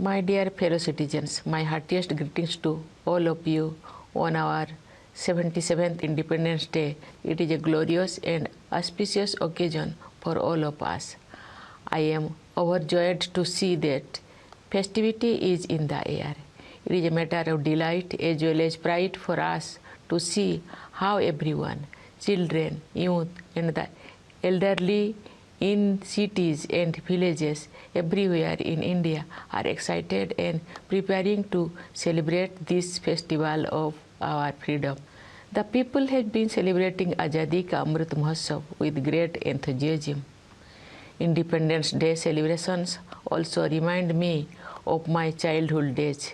My dear fellow citizens, my heartiest greetings to all of you on our 77th Independence Day. It is a glorious and auspicious occasion for all of us. I am overjoyed to see that festivity is in the air. It is a matter of delight as well as pride for us to see how everyone, children, youth, and the elderly in cities and villages everywhere in India are excited and preparing to celebrate this festival of our freedom. The people have been celebrating Azadi Ka Amrit Mahotsav with great enthusiasm. Independence Day celebrations also remind me of my childhood days.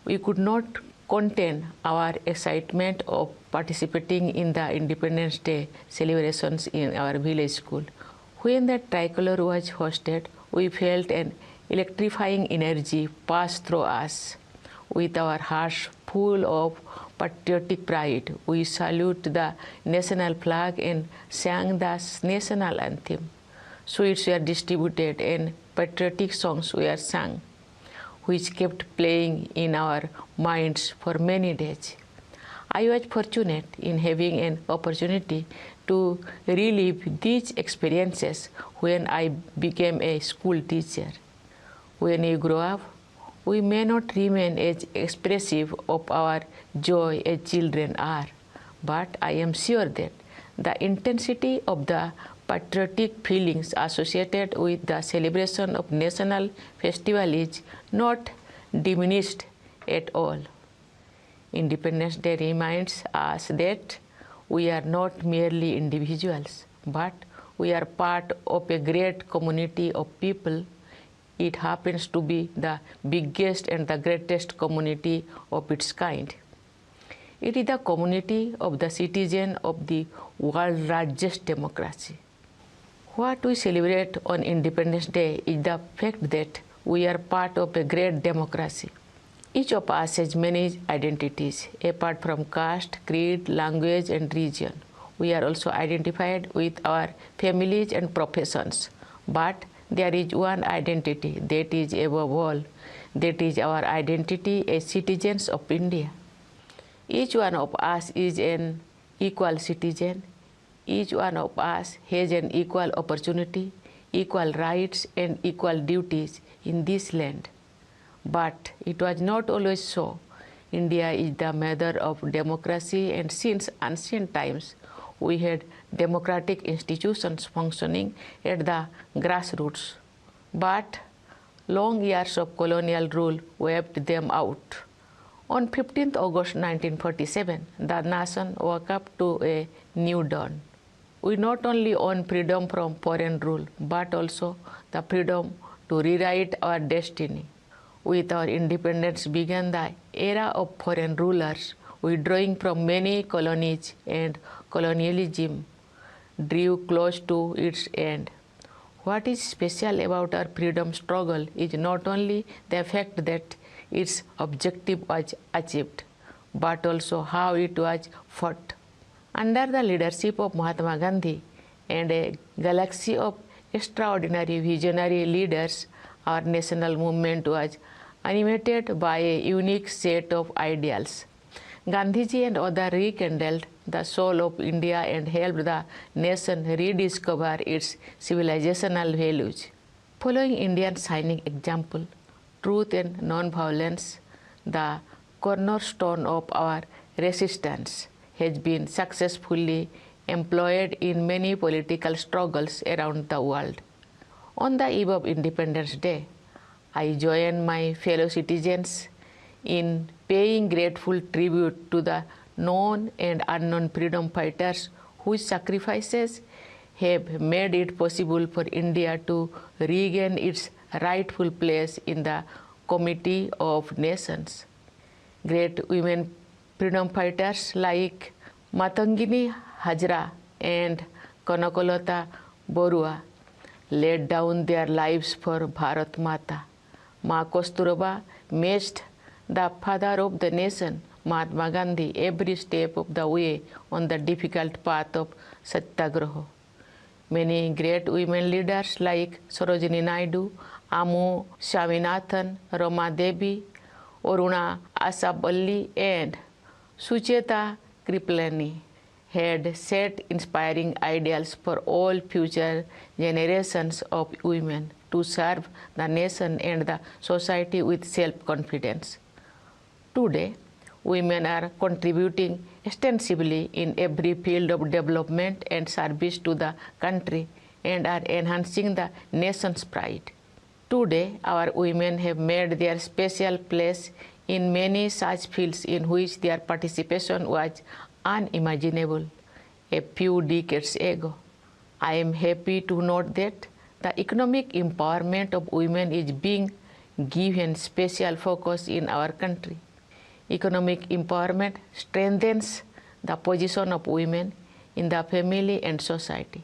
We could not contain our excitement of participating in the Independence Day celebrations in our village school. When the tricolor was hosted, we felt an electrifying energy pass through us. With our hearts full of patriotic pride, we salute the national flag and sang the national anthem. Sweets were distributed and patriotic songs were sung, which kept playing in our minds for many days. I was fortunate in having an opportunity to relive these experiences when I became a school teacher. When we grow up, we may not remain as expressive of our joy as children are, but I am sure that the intensity of the patriotic feelings associated with the celebration of national festival is not diminished at all. Independence Day reminds us that we are not merely individuals, but we are part of a great community of people. It happens to be the biggest and the greatest community of its kind. It is the community of the citizens of the world's largest democracy. What we celebrate on Independence Day is the fact that we are part of a great democracy. Each of us has many identities, apart from caste, creed, language, and region. We are also identified with our families and professions. But there is one identity that is above all, that is our identity as citizens of India. Each one of us is an equal citizen. Each one of us has an equal opportunity, equal rights, and equal duties in this land. But it was not always so. India is the mother of democracy, and since ancient times, we had democratic institutions functioning at the grassroots. But long years of colonial rule wiped them out. On 15th August 1947, the nation woke up to a new dawn. We not only own freedom from foreign rule, but also the freedom to rewrite our destiny. With our independence began the era of foreign rulers, withdrawing from many colonies, and colonialism drew close to its end. What is special about our freedom struggle is not only the fact that its objective was achieved, but also how it was fought. Under the leadership of Mahatma Gandhi and a galaxy of extraordinary visionary leaders, our national movement was animated by a unique set of ideals. Gandhiji and others rekindled the soul of India and helped the nation rediscover its civilizational values. Following India's shining example, truth and non-violence, the cornerstone of our resistance, has been successfully employed in many political struggles around the world. On the eve of Independence Day, I join my fellow citizens in paying grateful tribute to the known and unknown freedom fighters whose sacrifices have made it possible for India to regain its rightful place in the Committee of Nations. Great women freedom fighters like Matangini Hajra and Kanakolata Borua laid down their lives for Bharat Mata. Ma Kosturaba matched the father of the nation, Mahatma Gandhi, every step of the way on the difficult path of Satyagraha. Many great women leaders like Sarojini Naidu, Amu Swaminathan, Rama Devi, Aruna Asaballi, and Sucheta Kriplani had set inspiring ideals for all future generations of women to serve the nation and the society with self-confidence. Today, women are contributing extensively in every field of development and service to the country and are enhancing the nation's pride. Today, our women have made their special place in many such fields in which their participation was unimaginable a few decades ago. I am happy to note that the economic empowerment of women is being given special focus in our country. Economic empowerment strengthens the position of women in the family and society.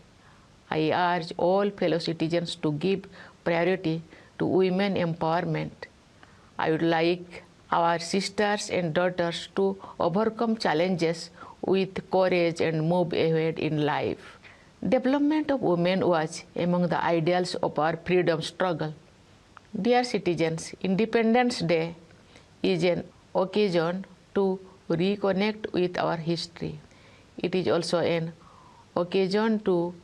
I urge all fellow citizens to give priority to women empowerment. I would like our sisters and daughters to overcome challenges with courage and move ahead in life. Development of women was among the ideals of our freedom struggle. Dear citizens, Independence Day is an occasion to reconnect with our history. It is also an occasion to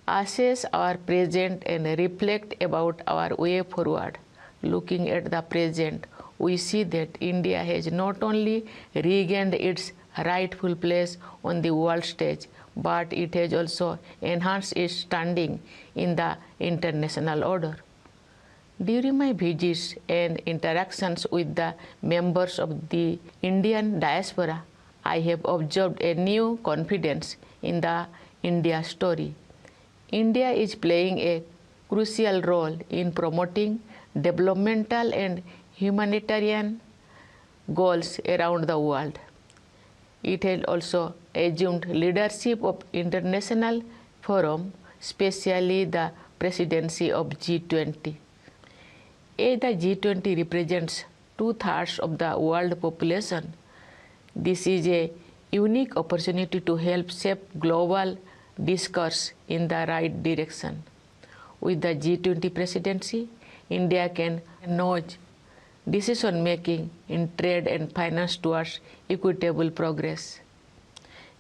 assess our present and reflect about our way forward. Looking at the present, we see that India has not only regained its rightful place on the world stage, but it has also enhanced its standing in the international order. During my visits and interactions with the members of the Indian diaspora, I have observed a new confidence in the India story. India is playing a crucial role in promoting developmental and humanitarian goals around the world. It has also assumed leadership of international forum, especially the presidency of G20. As the G20 represents 2/3 of the world population, this is a unique opportunity to help shape global discourse in the right direction. With the G20 presidency, India can nudge decision-making in trade and finance towards equitable progress.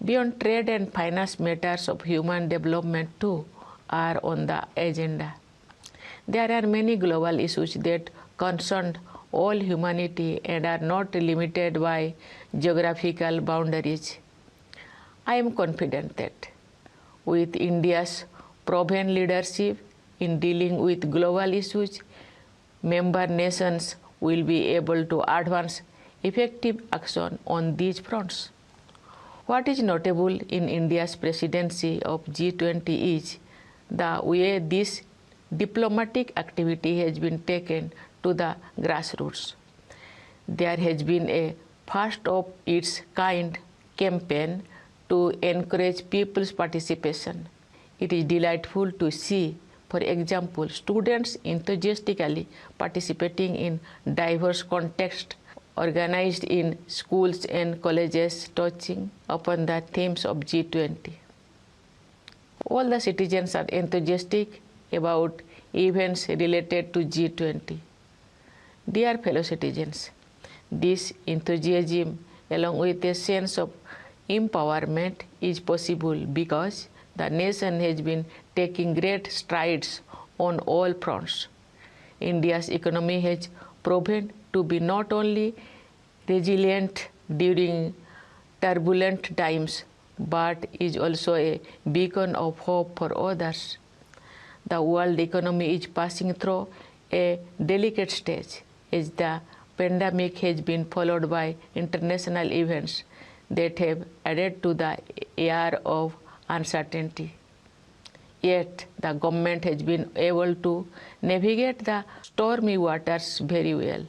Beyond trade and finance, matters of human development too are on the agenda. There are many global issues that concern all humanity and are not limited by geographical boundaries. I am confident that with India's proven leadership in dealing with global issues, member nations will be able to advance effective action on these fronts. What is notable in India's presidency of G20 is the way this diplomatic activity has been taken to the grassroots. There has been a first of its kind campaign to encourage people's participation. It is delightful to see, for example, students enthusiastically participating in diverse contexts organized in schools and colleges touching upon the themes of G20. All the citizens are enthusiastic about events related to G20. Dear fellow citizens, this enthusiasm along with a sense of empowerment is possible because the nation has been taking great strides on all fronts. India's economy has proven to be not only resilient during turbulent times, but is also a beacon of hope for others. The world economy is passing through a delicate stage as the pandemic has been followed by international events that have added to the air of uncertainty. Yet, the government has been able to navigate the stormy waters very well.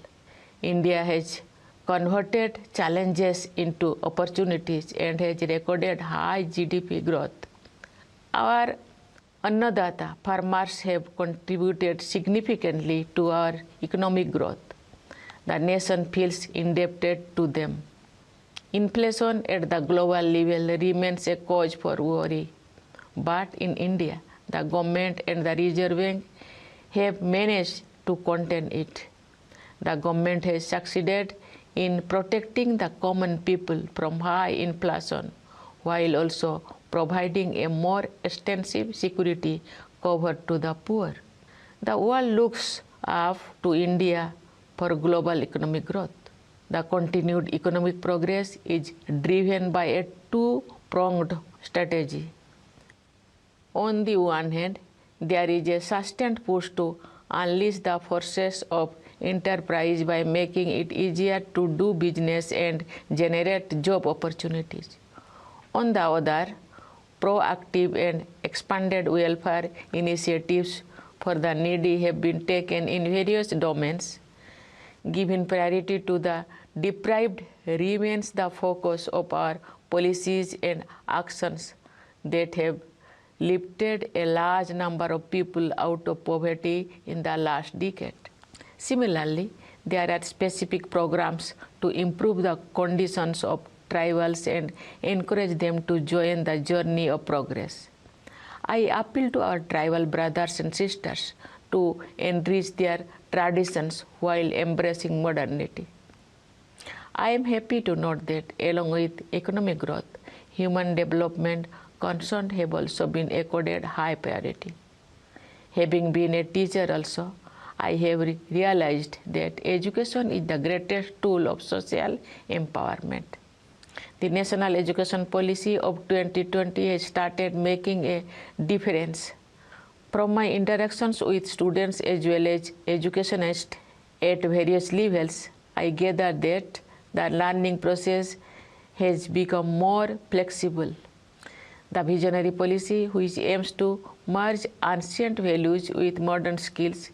India has converted challenges into opportunities and has recorded high GDP growth. Our Annadata farmers have contributed significantly to our economic growth. The nation feels indebted to them. Inflation at the global level remains a cause for worry. But in India, the government and the Reserve Bank have managed to contain it. The government has succeeded in protecting the common people from high inflation, while also providing a more extensive security cover to the poor. The world looks up to India for global economic growth. The continued economic progress is driven by a two-pronged strategy. On the one hand, there is a sustained push to unleash the forces of enterprise by making it easier to do business and generate job opportunities. On the other, proactive and expanded welfare initiatives for the needy have been taken in various domains. Giving priority to the deprived remains the focus of our policies and actions that have lifted a large number of people out of poverty in the last decade. Similarly, there are specific programs to improve the conditions of tribals and encourage them to join the journey of progress. I appeal to our tribal brothers and sisters to enrich their traditions while embracing modernity. I am happy to note that along with economic growth, human development concerns have also been accorded high priority. Having been a teacher also, I have realized that education is the greatest tool of social empowerment. The National Education Policy of 2020 has started making a difference. From my interactions with students as well as educationists at various levels, I gather that the learning process has become more flexible. The visionary policy, which aims to merge ancient values with modern skills,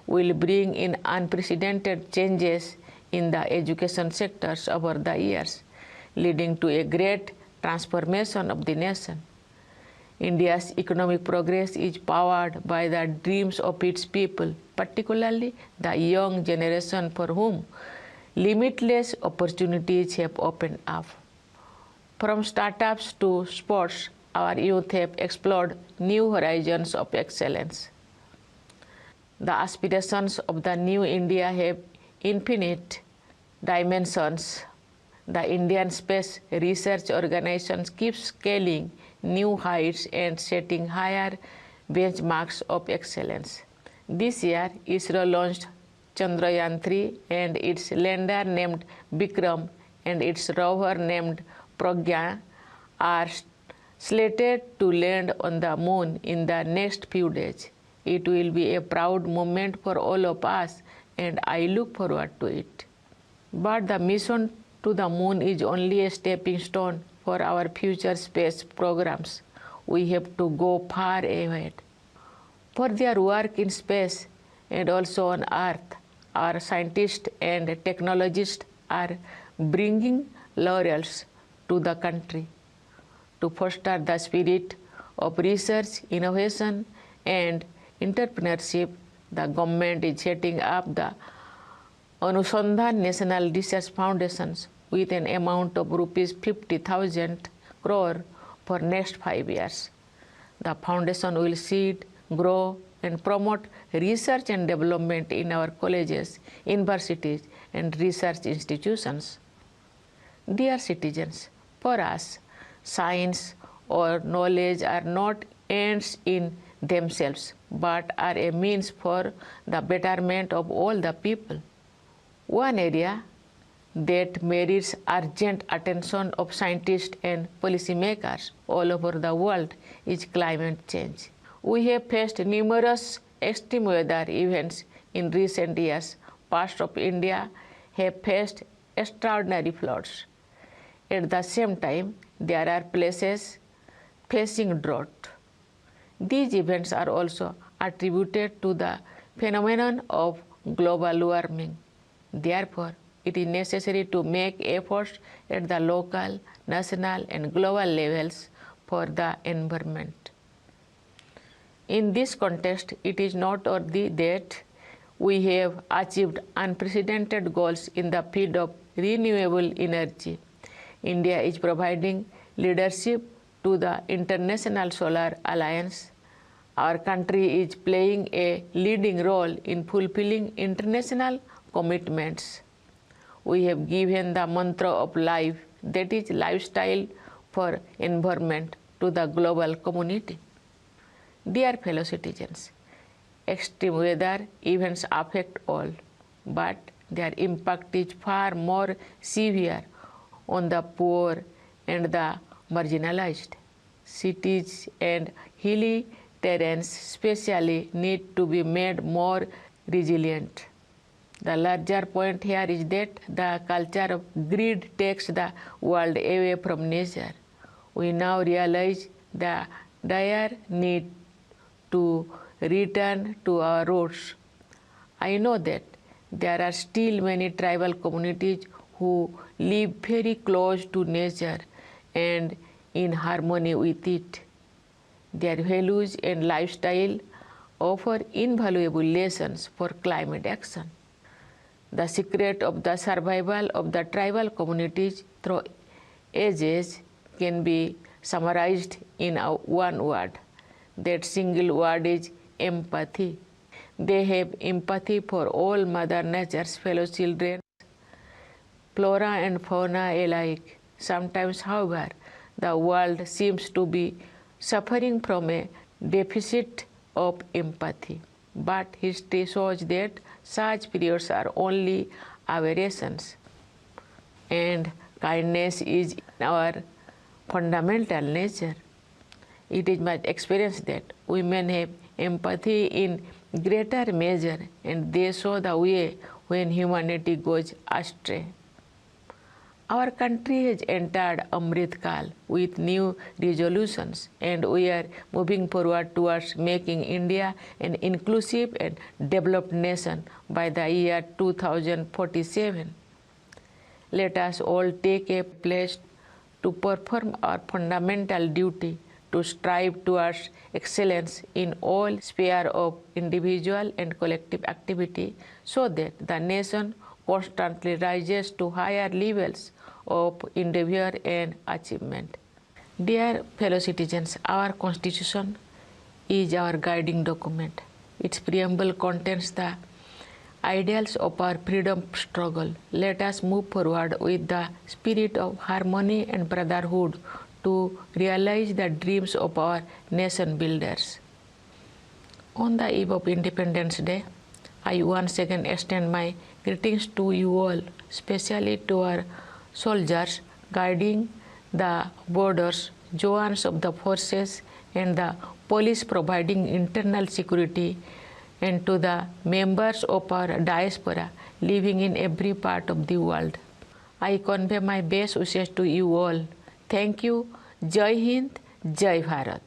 will bring in unprecedented changes in the education sectors over the years, leading to a great transformation of the nation. India's economic progress is powered by the dreams of its people, particularly the young generation for whom limitless opportunities have opened up. From startups to sports, our youth have explored new horizons of excellence. The aspirations of the new India have infinite dimensions. The Indian Space Research Organization keeps scaling new heights and setting higher benchmarks of excellence. This year, ISRO launched Chandrayaan-3 and its lander named Vikram and its rover named Pragya are slated to land on the moon in the next few days. It will be a proud moment for all of us, and I look forward to it. But the mission to the moon is only a stepping stone for our future space programs. We have to go far ahead. For their work in space and also on Earth, our scientists and technologists are bringing laurels to the country. To foster the spirit of research, innovation, and entrepreneurship, the government is setting up the Anusandhan National Research Foundations with an amount of rupees 50,000 crore for next 5 years. The foundation will seed, grow, and promote research and development in our colleges, universities, and research institutions. Dear citizens, for us, science or knowledge are not ends in themselves, but are a means for the betterment of all the people. One area that merits urgent attention of scientists and policymakers all over the world is climate change. We have faced numerous extreme weather events in recent years. Parts of India have faced extraordinary floods. At the same time, there are places facing drought. These events are also attributed to the phenomenon of global warming. Therefore, it is necessary to make efforts at the local, national, and global levels for the environment. In this context, it is noteworthy that we have achieved unprecedented goals in the field of renewable energy. India is providing leadership to the International Solar Alliance. Our country is playing a leading role in fulfilling international commitments. We have given the mantra of life, that is lifestyle for environment, to the global community. Dear fellow citizens, extreme weather events affect all, but their impact is far more severe on the poor and the marginalized. Cities and hilly terrains especially need to be made more resilient. The larger point here is that the culture of greed takes the world away from nature. We now realize the dire need to return to our roots. I know that there are still many tribal communities who live very close to nature and in harmony with it. Their values and lifestyle offer invaluable lessons for climate action. The secret of the survival of the tribal communities through ages can be summarized in one word. That single word is empathy. They have empathy for all Mother Nature's fellow children, flora and fauna alike. Sometimes, however, the world seems to be suffering from a deficit of empathy. But history shows that such periods are only aberrations, and kindness is our fundamental nature. It is my experience that women have empathy in greater measure, and they show the way when humanity goes astray. Our country has entered Amrit Kal with new resolutions, and we are moving forward towards making India an inclusive and developed nation by the year 2047. Let us all take a pledge to perform our fundamental duty to strive towards excellence in all spheres of individual and collective activity, so that the nation constantly rises to higher levels of endeavor and achievement. Dear fellow citizens, our Constitution is our guiding document. Its preamble contains the ideals of our freedom struggle. Let us move forward with the spirit of harmony and brotherhood to realize the dreams of our nation builders. On the eve of Independence Day, I once again extend my greetings to you all, especially to our soldiers guarding the borders, jawans of the forces, and the police providing internal security, and to the members of our diaspora living in every part of the world. I convey my best wishes to you all. Thank you. Jai Hind, Jai Bharat.